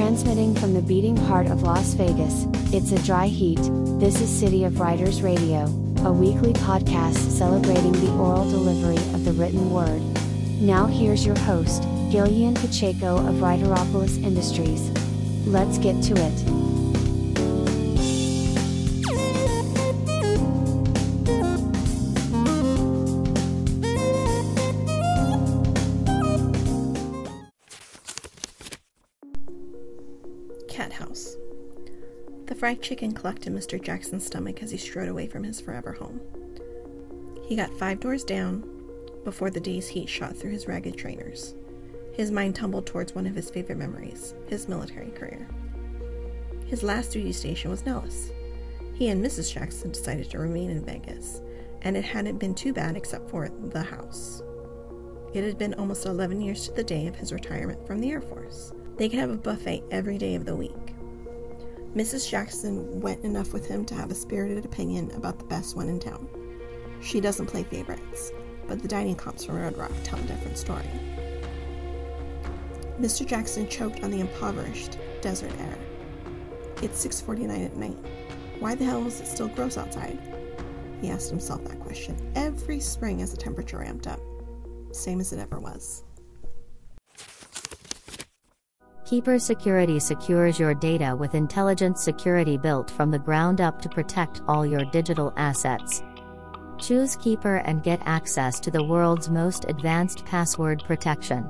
Transmitting from the beating heart of Las Vegas, it's a dry heat. This is City of Writers Radio, a weekly podcast celebrating the oral delivery of the written word. Now here's your host, Guilliean Pacheco of Writeropolis Industries. Let's get to it. Cathouse. The fried chicken clucked in Mr. Jackson's stomach as he strode away from his forever home. He got 5 doors down before the day's heat shot through his ragged trainers. His mind tumbled towards one of his favorite memories, his military career. His last duty station was Nellis. He and Mrs. Jackson decided to remain in Vegas, and it hadn't been too bad except for the house. It had been almost 11 years to the day of his retirement from the Air Force. They could have a buffet every day of the week. Mrs. Jackson went enough with him to have a spirited opinion about the best one in town. She doesn't play favorites, but the dining comps from Red Rock tell a different story. Mr. Jackson choked on the impoverished desert air. It's 6:49 at night. Why the hell was it still gross outside? He asked himself that question every spring as the temperature ramped up. Same as it ever was. Keeper Security secures your data with intelligent security built from the ground up to protect all your digital assets. Choose Keeper and get access to the world's most advanced password protection.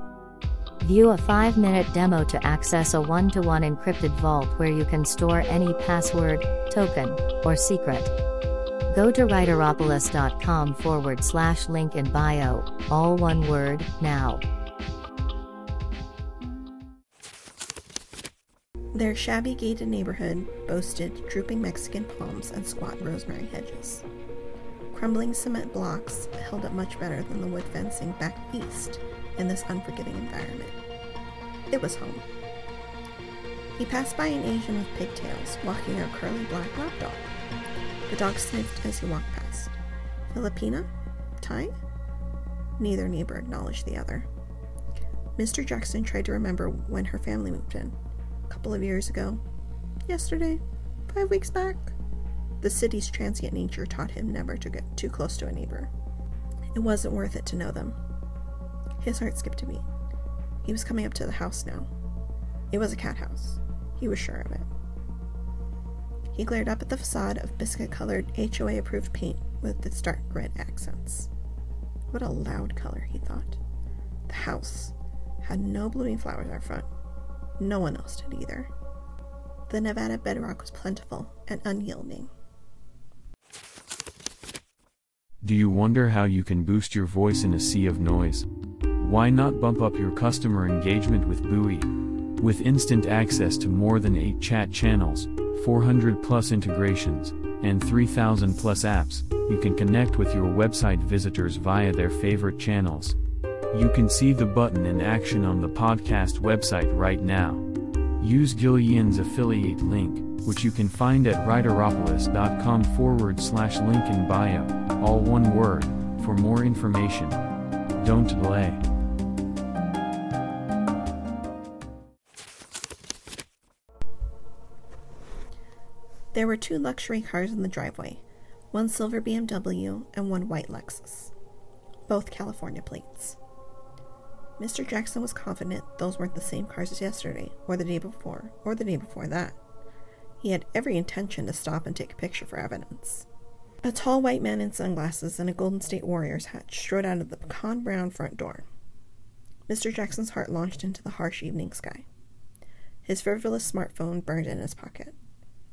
View a 5-minute demo to access a one-to-one encrypted vault where you can store any password, token, or secret. Go to writeropolis.com/link in bio, all one word, now. Their shabby gated neighborhood boasted drooping Mexican palms and squat rosemary hedges. Crumbling cement blocks held up much better than the wood fencing back east in this unforgiving environment. It was home. He passed by an Asian with pigtails walking a curly black lap dog. The dog sniffed as he walked past. Filipina? Thai? Neither neighbor acknowledged the other. Mr. Jackson tried to remember when her family moved in. Couple of years ago, yesterday, 5 weeks back. The city's transient nature taught him never to get too close to a neighbor. It wasn't worth it to know them. His heart skipped a beat. He was coming up to the house now. It was a cat house. He was sure of it. He glared up at the facade of biscuit-colored HOA-approved paint with its dark red accents. What a loud color, he thought. The house had no blooming flowers out front. No one else did either. The Nevada bedrock was plentiful and unyielding. Do you wonder how you can boost your voice in a sea of noise? Why not bump up your customer engagement with Buoy? With instant access to more than 8 chat channels, 400 plus integrations, and 3,000 plus apps, you can connect with your website visitors via their favorite channels. You can see the button in action on the podcast website right now. Use Guilliean's affiliate link, which you can find at writeropolis.com/link in bio, all one word, for more information. Don't delay. There were 2 luxury cars in the driveway, one silver BMW and one white Lexus, both California plates. Mr. Jackson was confident those weren't the same cars as yesterday, or the day before, or the day before that. He had every intention to stop and take a picture for evidence. A tall white man in sunglasses and a Golden State Warriors hat strode out of the pecan brown front door. Mr. Jackson's heart launched into the harsh evening sky. His frivolous smartphone burned in his pocket,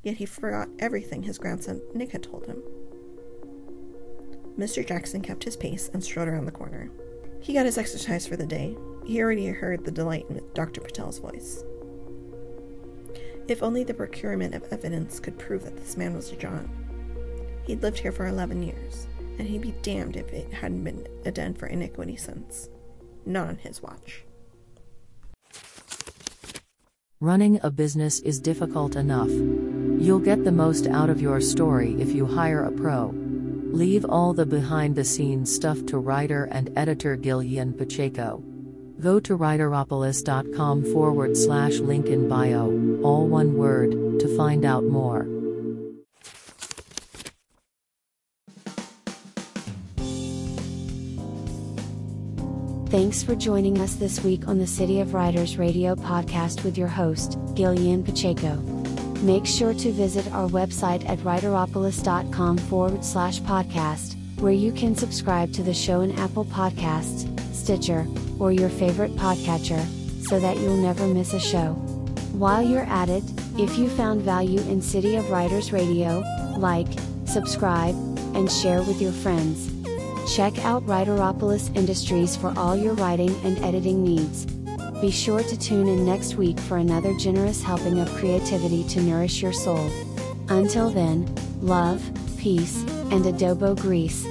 yet he forgot everything his grandson Nick had told him. Mr. Jackson kept his pace and strode around the corner. He got his exercise for the day. He already heard the delight in Dr. Patel's voice. If only the procurement of evidence could prove that this man was a John. He'd lived here for 11 years, and he'd be damned if it hadn't been a den for iniquity since. Not on his watch. Running a business is difficult enough. You'll get the most out of your story if you hire a pro. Leave all the behind-the-scenes stuff to writer and editor Guilliean Pacheco. Go to writeropolis.com/link in bio, all one word, to find out more. Thanks for joining us this week on the City of Writers Radio podcast with your host, Guilliean Pacheco. Make sure to visit our website at writeropolis.com/podcast, where you can subscribe to the show in Apple Podcasts, Stitcher, or your favorite podcatcher, so that you'll never miss a show. While you're at it, if you found value in City of Writers Radio, like, subscribe, and share with your friends. Check out Writeropolis Industries for all your writing and editing needs. Be sure to tune in next week for another generous helping of creativity to nourish your soul. Until then, love, peace, and adobo grease.